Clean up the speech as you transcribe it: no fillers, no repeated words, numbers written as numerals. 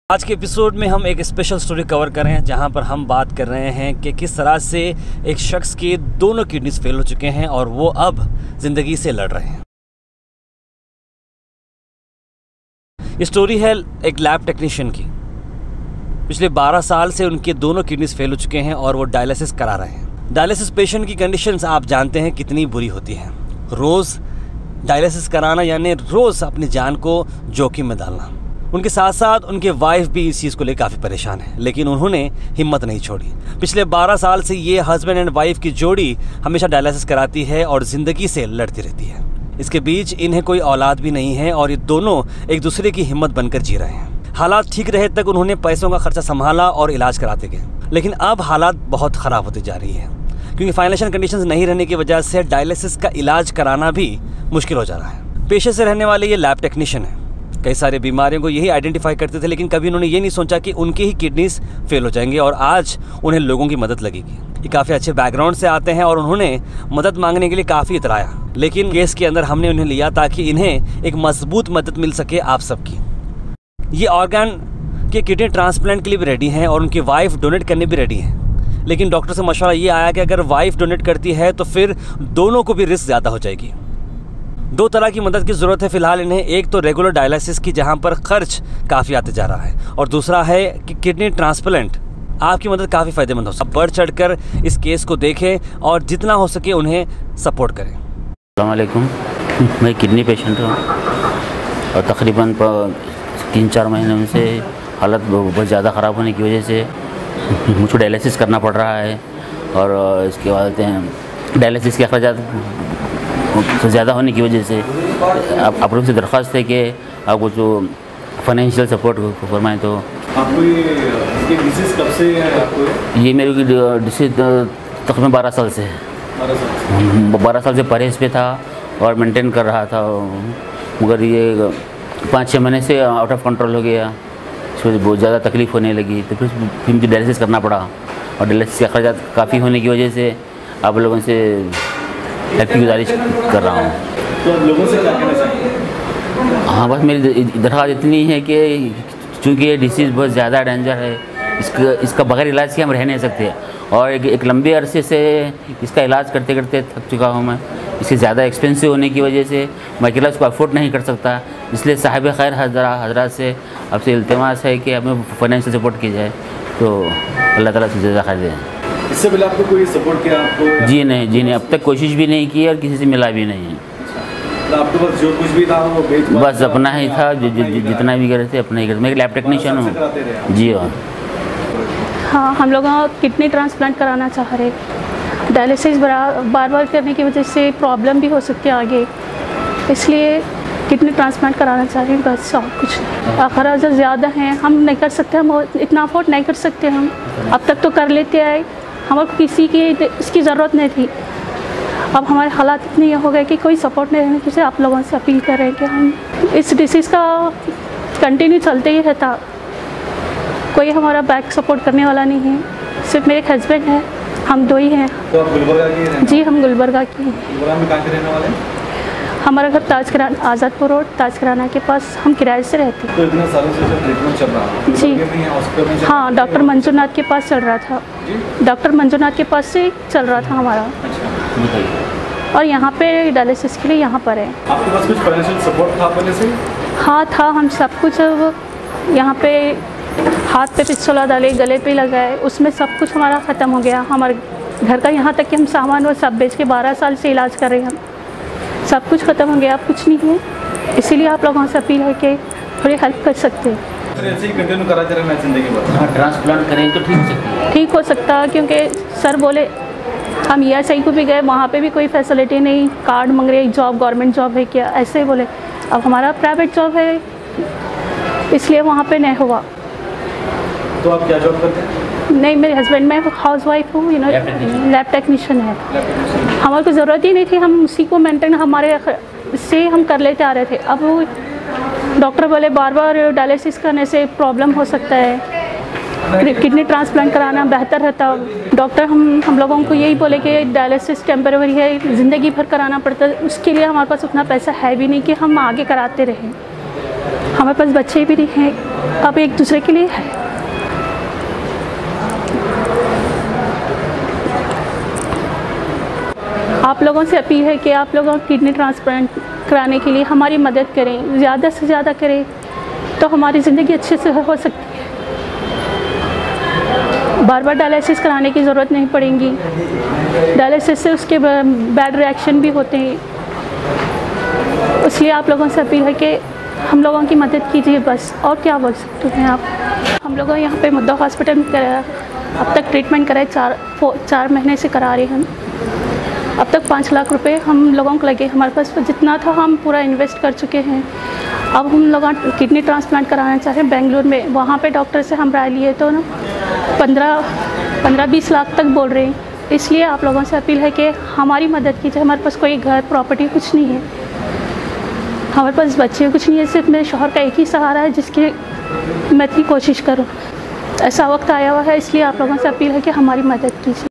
आज के एपिसोड में हम एक स्पेशल स्टोरी कवर कर रहे हैं जहां पर हम बात कर रहे हैं कि किस तरह से एक शख्स के दोनों किडनीज फेल हो चुके हैं और वो अब ज़िंदगी से लड़ रहे हैं। ये स्टोरी है एक लैब टेक्नीशियन की। पिछले 12 साल से उनके दोनों किडनीज फेल हो चुके हैं और वो डायलिसिस करा रहे हैं। डायलिसिस पेशेंट की कंडीशंस आप जानते हैं कितनी बुरी होती हैं। रोज़ डायलिसिस कराना यानी रोज़ अपनी जान को जोखिम में डालना। उनके साथ साथ उनके वाइफ भी इस चीज़ को लेकर काफ़ी परेशान है, लेकिन उन्होंने हिम्मत नहीं छोड़ी। पिछले 12 साल से ये हस्बैंड एंड वाइफ की जोड़ी हमेशा डायलिसिस कराती है और ज़िंदगी से लड़ती रहती है। इसके बीच इन्हें कोई औलाद भी नहीं है और ये दोनों एक दूसरे की हिम्मत बनकर जी रहे हैं। हालात ठीक रहे तक उन्होंने पैसों का खर्चा संभाला और इलाज कराते गए, लेकिन अब हालात बहुत ख़राब होती जा रही है क्योंकि फाइनेंशियल कंडीशंस नहीं रहने की वजह से डायलिसिस का इलाज कराना भी मुश्किल हो जा रहा है। पेशे से रहने वाले ये लैब टेक्नीशियन है। कई सारे बीमारियों को यही आइडेंटिफाई करते थे, लेकिन कभी उन्होंने ये नहीं सोचा कि उनके ही किडनीज फेल हो जाएंगे और आज उन्हें लोगों की मदद लगेगी। ये काफ़ी अच्छे बैकग्राउंड से आते हैं और उन्होंने मदद मांगने के लिए काफ़ी इतराया, लेकिन केस के अंदर हमने उन्हें लिया ताकि इन्हें एक मजबूत मदद मिल सके आप सबकी। ये ऑर्गन के किडनी ट्रांसप्लांट के लिए भी रेडी हैं और उनकी वाइफ डोनेट करने भी रेडी हैं, लेकिन डॉक्टर से मशवरा ये आया कि अगर वाइफ डोनेट करती है तो फिर दोनों को भी रिस्क ज़्यादा हो जाएगी। दो तरह की मदद की ज़रूरत है फ़िलहाल इन्हें। एक तो रेगुलर डायलिसिस की जहां पर खर्च काफ़ी आते जा रहा है, और दूसरा है कि किडनी ट्रांसप्लांट। आपकी मदद काफ़ी फ़ायदेमंद हो सकती है। बढ़ चढ़कर इस केस को देखें और जितना हो सके उन्हें सपोर्ट करें। अस्सलाम वालेकुम, मैं किडनी पेशेंट हूँ और तकरीबन 3-4 महीनों से हालत बहुत ज़्यादा ख़राब होने की वजह से मुझको डायलिसिस करना पड़ रहा है। और इसके बाद डायलिसिस के अखराजात ज़्यादा होने की वजह से आप लोगों से दरख्वास्त है कि आपको जो फाइनेंशियल सपोर्ट फरमाएं। तो आपको ये डिसीज़ कब से है? आपको ये मेरे डिसीज़ तकरीबन 12 साल से है। 12 साल से परहेज पे था और मेंटेन कर रहा था, मगर ये 5-6 महीने से आउट ऑफ कंट्रोल हो गया। इसमें बहुत ज़्यादा तकलीफ़ होने लगी, तो फिर मुझे डायलिसिस करना पड़ा। और डायलिसिस के अखराजात काफ़ी होने की वजह से आप लोगों से हेल्प की गुजारिश कर रहा हूँ। तो आप लोगों से क्या कहना चाहेंगे? हाँ, बस मेरी दरख्वास्त इतनी है कि चूँकि ये डिसीज़ बहुत ज़्यादा डेंजर है, इसका बगैर इलाज के हम रह नहीं सकते। और एक लंबे अरसे से इसका इलाज करते करते थक चुका हूँ मैं। इससे ज़्यादा एक्सपेंसिव होने की वजह से मैं अकेला इसको अफोर्ड नहीं कर सकता। इसलिए साहिब खैर हज़रात से आपसे इल्तिमास है कि हमें फाइनेंशियल सपोर्ट की जाए, तो अल्लाह ताला से जज़ा खैर दें। इससे पहले आपको कोई सपोर्ट किया आपको? जी नहीं, अब तक कोशिश भी नहीं की और किसी से मिला भी नहीं है। तो आपके पास जो कुछ भी था वो बस अपना ही था, जितना भी करे थे अपना ही करते। मैं लैब टेक्नीशियन हूँ। जी हाँ, हम लोग किडनी ट्रांसप्लांट कराना चाह रहे। डायलिसिस बार बार करने की वजह से प्रॉब्लम भी हो सकती है आगे, इसलिए किडनी ट्रांसप्लांट कराना चाह रहे हैं। बस और कुछ खर्च ज़्यादा हैं, हम नहीं कर सकते, हम इतना अफोर्ड नहीं कर सकते। हम अब तक तो कर लेते आए, हमें किसी की इसकी ज़रूरत नहीं थी। अब हमारे हालात इतने हो गए कि कोई सपोर्ट नहीं रहने की। आप लोगों से अपील कर रहे हैं कि हम इस डिसीज़ का कंटिन्यू चलते ही रहता, कोई हमारा बैक सपोर्ट करने वाला नहीं है। सिर्फ मेरे एक हस्बैंड है, हम दो ही हैं। तो आप गुलबर्गा की? जी, हम गुलबर्गा की हैं। गुलबर्गा में कहाँ के रहने वाले हैं? हमारा घर आज़ादपुर रोड ताजकराना के पास, हम किराए से रहते हैं। तो इतने सालों से जो ट्रीटमेंट चल रहा है जी हाँ, डॉक्टर मंजूनाथ के पास चल रहा था। डॉक्टर मंजूनाथ के पास से चल रहा था हमारा। और यहाँ पे डायलिसिस के लिए यहाँ पर है। आपके पास कुछ फाइनेंशियल सपोर्ट था पहले से? हाँ था, हम सब कुछ यहाँ पे हाथ पे पिस्तौल डाले, गले पे लगाए, उसमें सब कुछ हमारा ख़त्म हो गया। हमारे घर का यहाँ तक कि हम सामान और सब बेच के 12 साल से इलाज कर रहे हैं। हम सब कुछ ख़त्म हो गया, अब कुछ नहीं है। इसीलिए आप लोगों से अपील है कि थोड़ी हेल्प कर सकते हैं। ऐसे ही कंटिन्यू कराते रहना जिंदगी भर? हाँ, ट्रांसप्लांट करें तो ठीक हो सकता, क्योंकि सर बोले हम ESI को भी गए, वहाँ पे भी कोई फैसिलिटी नहीं, कार्ड मांग रहे, जॉब गवर्नमेंट जॉब है क्या, ऐसे ही बोले। अब हमारा प्राइवेट जॉब है, इसलिए वहाँ पे नहीं हुआ। तो आप क्या जॉब करते हैं? नहीं, मेरे हस्बैंड, मैं हाउस वाइफ हूँ, लैब टेक्नीशियन है। हमारे को ज़रूरत ही नहीं थी, हम उसी को मेंटेन हमारे से हम कर लेते आ रहे थे। अब डॉक्टर बोले बार बार डायलिसिस करने से प्रॉब्लम हो सकता है, किडनी ट्रांसप्लांट कराना बेहतर रहता। डॉक्टर हम लोगों को यही बोले कि डायलिसिस टेम्परेरी है, ज़िंदगी भर कराना पड़ता है। उसके लिए हमारे पास उतना पैसा है भी नहीं कि हम आगे कराते रहें। हमारे पास बच्चे भी नहीं हैं, अब एक दूसरे के लिए है। आप लोगों से अपील है कि आप लोगों को किडनी ट्रांसप्लांट कराने के लिए हमारी मदद करें, ज़्यादा से ज़्यादा करें तो हमारी ज़िंदगी अच्छे से हो सकती है। बार बार डायलिसिस कराने की ज़रूरत नहीं पड़ेगी। डायलिसिस से उसके बैड रिएक्शन भी होते हैं, इसलिए आप लोगों से अपील है कि हम लोगों की मदद कीजिए बस, और क्या बोल सकते हैं आप। हम लोग यहाँ पे मुद्दा हॉस्पिटल में कराया, अब तक ट्रीटमेंट कराए 4 महीने से करा रहे हैं हम। अब तक 5 लाख रुपए हम लोगों को लगे, हमारे पास जितना था हम पूरा इन्वेस्ट कर चुके हैं। अब हम लोग किडनी ट्रांसप्लांट कराना चाह रहे हैं बेंगलुरु में, वहाँ पे डॉक्टर से हम राय लिए तो ना 15-20 लाख तक बोल रहे हैं। इसलिए आप लोगों से अपील है कि हमारी मदद कीजिए। हमारे पास कोई घर प्रॉपर्टी कुछ नहीं है, हमारे पास बच्चे कुछ नहीं है, सिर्फ मेरे शौहर का एक ही सहारा है जिसकी मैं इतनी कोशिश करूँ। ऐसा वक्त आया हुआ है, इसलिए आप लोगों से अपील है कि हमारी मदद कीजिए।